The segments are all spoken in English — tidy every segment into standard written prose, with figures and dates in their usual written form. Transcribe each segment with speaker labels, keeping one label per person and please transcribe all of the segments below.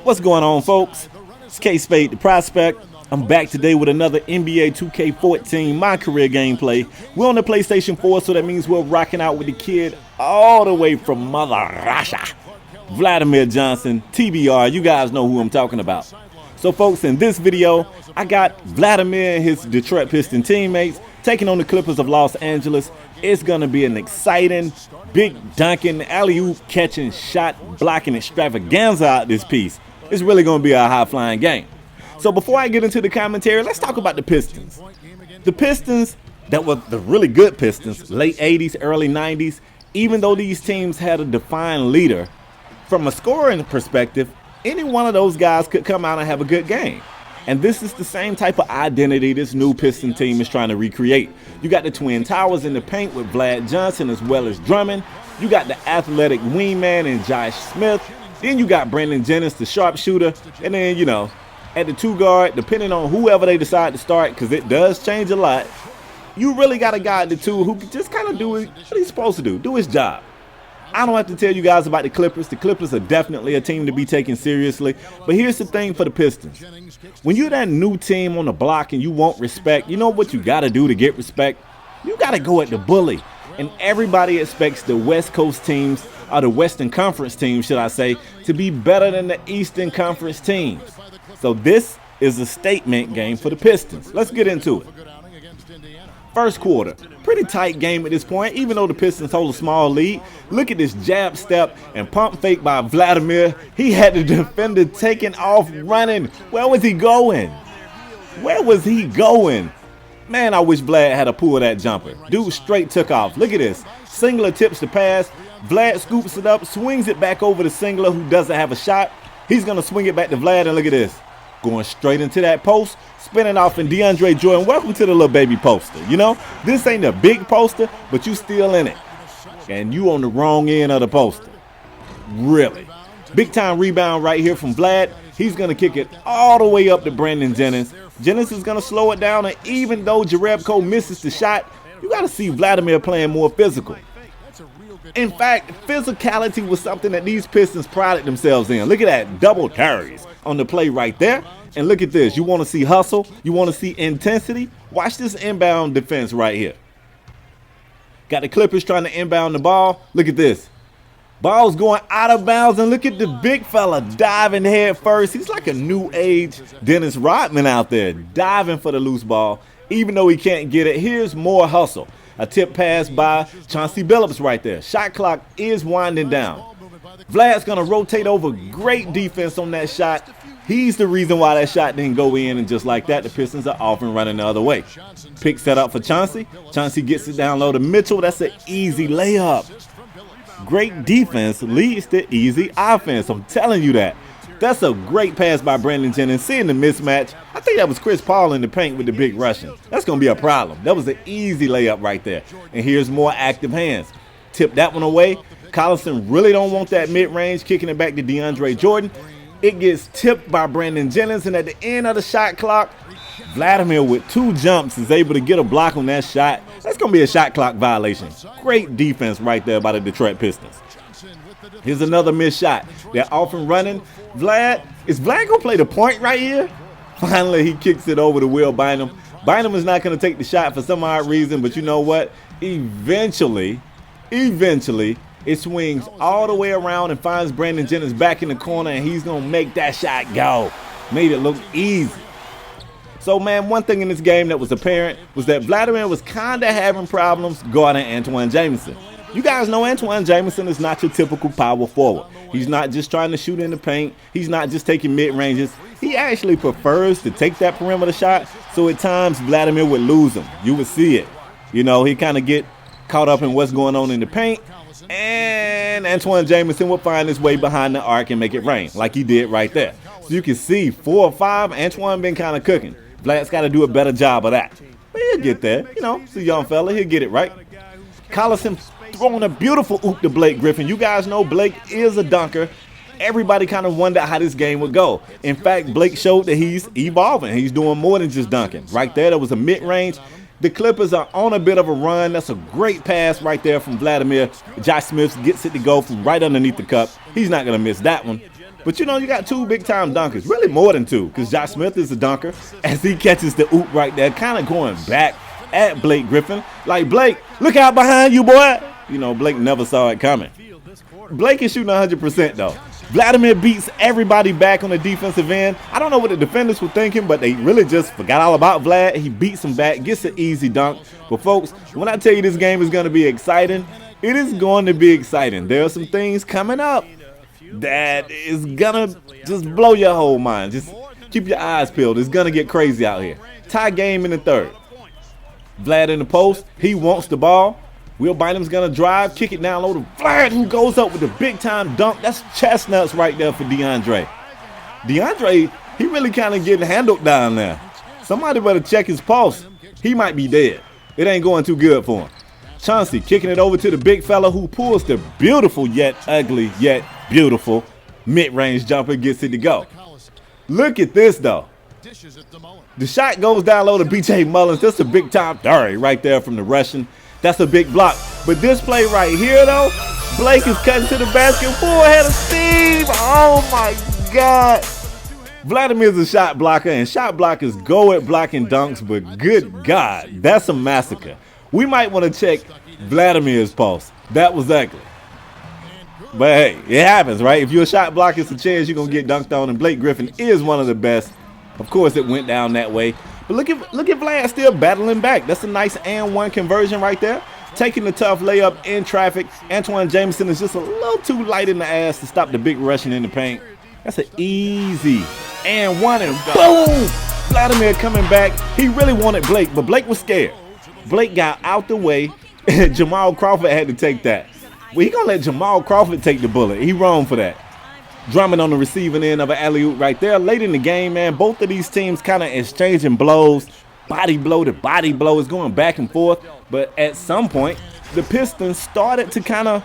Speaker 1: What's going on, folks? It's Kspadetheprospect. I'm back today with another NBA 2K14 My Career gameplay. We're on the PlayStation 4, so that means we're rocking out with the kid all the way from Mother Russia, Vladimir Johnson, TBR. You guys know who I'm talking about. So, folks, in this video, I got Vladimir and his Detroit Pistons teammates taking on the Clippers of Los Angeles. It's going to be an exciting, big dunking, alley-oop catching, shot blocking extravaganza out this piece. It's really going to be a high-flying game. So before I get into the commentary, let's talk about the Pistons. The Pistons, that were the really good Pistons, late 80s, early 90s, even though these teams had a defined leader, from a scoring perspective, any one of those guys could come out and have a good game. And this is the same type of identity this new Piston team is trying to recreate. You got the Twin Towers in the paint with Vlad Johnson as well as Drummond. You got the athletic wingman in J Smoove. Then you got Brandon Jennings, the sharpshooter. And then, you know, at the two guard, depending on whoever they decide to start, because it does change a lot, you really got a guy at the two who can just kind of do what he's supposed to do his job. I don't have to tell you guys about the Clippers. The Clippers are definitely a team to be taken seriously. But here's the thing for the Pistons. When you're that new team on the block and you want respect, you know what you got to do to get respect? You got to go at the bully. And everybody expects the West Coast teams, or the Western Conference teams, should I say, to be better than the Eastern Conference teams. So this is a statement game for the Pistons. Let's get into it. First quarter, pretty tight game at this point, even though the Pistons hold a small lead. Look at this jab step and pump fake by Vladimir. He had the defender taking off running. Where was he going? Where was he going? Man, I wish Vlad had a pull of that jumper. Dude straight took off. Look at this. Singler tips the pass. Vlad scoops it up, swings it back over to Singler, who doesn't have a shot. He's going to swing it back to Vlad, and look at this. Going straight into that post, spinning off in DeAndre Jordan. Welcome to the little baby poster. You know, this ain't a big poster, but you still in it. And you on the wrong end of the poster. Really. Big time rebound right here from Vlad. He's going to kick it all the way up to Brandon Jennings. Jennings is going to slow it down, and even though Jerebko misses the shot, you got to see Vladimir playing more physical. In fact, physicality was something that these Pistons prided themselves in. Look at that, double carries on the play right there. And look at this. You want to see hustle? You want to see intensity? Watch this inbound defense right here. Got the Clippers trying to inbound the ball. Look at this. Ball's going out of bounds, and look at the big fella diving head first. He's like a new age Dennis Rodman out there, diving for the loose ball. Even though he can't get it, here's more hustle. A tip pass by Chauncey Billups right there. Shot clock is winding down. Vlad's going to rotate over. Great defense on that shot. He's the reason why that shot didn't go in, and just like that, the Pistons are off and running the other way. Pick set up for Chauncey. Chauncey gets it down low to Mitchell. That's an easy layup. Great defense leads to easy offense. I'm telling you that. That's a great pass by Brandon Jennings. Seeing the mismatch, I think that was Chris Paul in the paint with the big Russian. That's going to be a problem. That was an easy layup right there. And here's more active hands. Tip that one away. Collison really don't want that mid-range, kicking it back to DeAndre Jordan. It gets tipped by Brandon Jennings, and at the end of the shot clock, Vladimir with two jumps is able to get a block on that shot. That's going to be a shot clock violation. Great defense right there by the Detroit Pistons. Here's another missed shot. They're off and running. Vlad, is Vlad going to play the point right here? Finally, he kicks it over to Will Bynum. Bynum is not going to take the shot for some odd reason, but you know what? Eventually, it swings all the way around and finds Brandon Jennings back in the corner, and he's going to make that shot go. Made it look easy. So, man, one thing in this game that was apparent was that Vladimir was kind of having problems guarding Antoine Jamison. You guys know Antoine Jamison is not your typical power forward. He's not just trying to shoot in the paint. He's not just taking mid-ranges. He actually prefers to take that perimeter shot, so at times Vladimir would lose him. You would see it. You know, he kind of get caught up in what's going on in the paint, and Antoine Jamison would find his way behind the arc and make it rain, like he did right there. So you can see 4 or 5, Antoine been kind of cooking. Vlad's got to do a better job of that. But he'll get there. You know, it's a young fella. He'll get it right. Collison throwing a beautiful oop to Blake Griffin. You guys know Blake is a dunker. Everybody kind of wondered how this game would go. In fact, Blake showed that he's evolving. He's doing more than just dunking. Right there, that was a mid-range. The Clippers are on a bit of a run. That's a great pass right there from Vladimir. J Smoove gets it to go from right underneath the cup. He's not going to miss that one. But you know, you got two big-time dunkers, really more than two, because Josh Smith is a dunker as he catches the oop right there, kind of going back at Blake Griffin. Like, Blake, look out behind you, boy. You know, Blake never saw it coming. Blake is shooting 100% though. Vladimir beats everybody back on the defensive end. I don't know what the defenders were thinking, but they really just forgot all about Vlad. He beats him back, gets an easy dunk. But folks, when I tell you this game is going to be exciting, it is going to be exciting. There are some things coming up that is going to just blow your whole mind. Just keep your eyes peeled. It's going to get crazy out here. Tie game in the third. Vlad in the post. He wants the ball. Will Bynum's going to drive, kick it down low to Vlad, who goes up with the big-time dunk. That's chestnuts right there for Deandre. Deandre, he really kind of getting handled down there. Somebody better check his pulse. He might be dead. It ain't going too good for him. Chauncey kicking it over to the big fella who pulls the beautiful yet ugly yet beautiful mid-range jumper, gets it to go. Look at this, though. The shot goes down low to B.J. Mullins. That's a big-time dirty right there from the Russian. That's a big block. But this play right here, though, Blake is cutting to the basket. Full head of steam. Oh, my God. Vladimir's a shot blocker, and shot blockers go at blocking dunks, but good God, that's a massacre. We might want to check Vladimir's pulse. That was ugly. But, hey, it happens, right? If you're a shot blocker, it's a chance you're going to get dunked on, and Blake Griffin is one of the best. Of course, it went down that way. But look at Vlad still battling back. That's a nice and one conversion right there. Taking the tough layup in traffic. Antoine Jameson is just a little too light in the ass to stop the big rushing in the paint. That's an easy and one, and boom! Vladimir coming back. He really wanted Blake, but Blake was scared. Blake got out the way, and Jamal Crawford had to take that. Well, he gonna let Jamal Crawford take the bullet. He wrong for that. Drummond on the receiving end of an alley-oop right there. Late in the game, man, both of these teams kind of exchanging blows. Body blow to body blow is going back and forth. But at some point, the Pistons started to kind of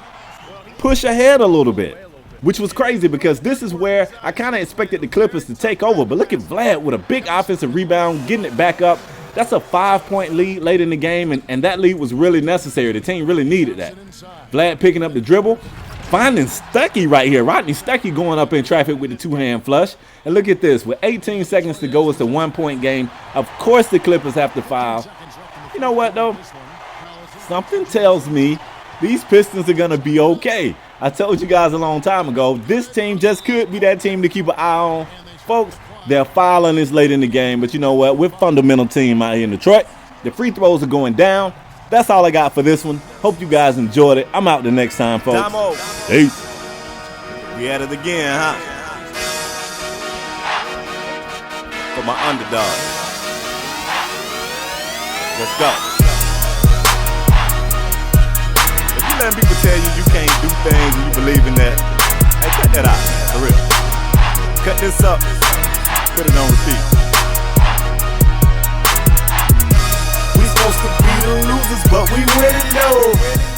Speaker 1: push ahead a little bit, which was crazy because this is where I kind of expected the Clippers to take over. But look at Vlad with a big offensive rebound, getting it back up. That's a 5-point lead late in the game, and that lead was really necessary. The team really needed that. Vlad picking up the dribble. Finding Stuckey right here. Rodney Stuckey going up in traffic with the two-hand flush. And look at this. With 18 seconds to go, it's a one-point game. Of course the Clippers have to foul. You know what, though? Something tells me these Pistons are going to be okay. I told you guys a long time ago, this team just could be that team to keep an eye on. Folks, they're fouling this late in the game. But you know what? We're a fundamental team out here in Detroit. The free throws are going down. That's all I got for this one. Hope you guys enjoyed it. I'm out the next time, folks. Peace.
Speaker 2: We at it again, huh? For my underdog. Let's go. If you letting people tell you can't do things and you believe in that, hey, cut that out, man, for real. Cut this up. Put it on repeat. Supposed to be the losers, but we win though.